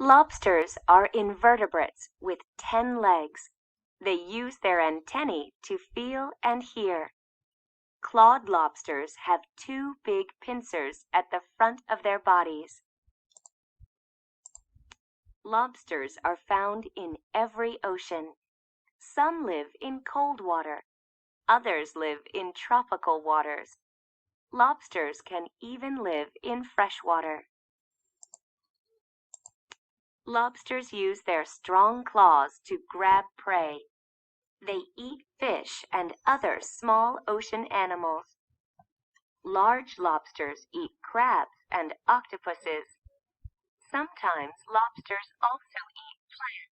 Lobsters are invertebrates with 10 legs. They use their antennae to feel and hear. Clawed lobsters have 2 big pincers at the front of their bodies. Lobsters are found in every ocean. Some live in cold water. Others live in tropical waters. Lobsters can even live in fresh water. Lobsters use their strong claws to grab prey. They eat fish and other small ocean animals. Large lobsters eat crabs and octopuses. Sometimes lobsters also eat plants.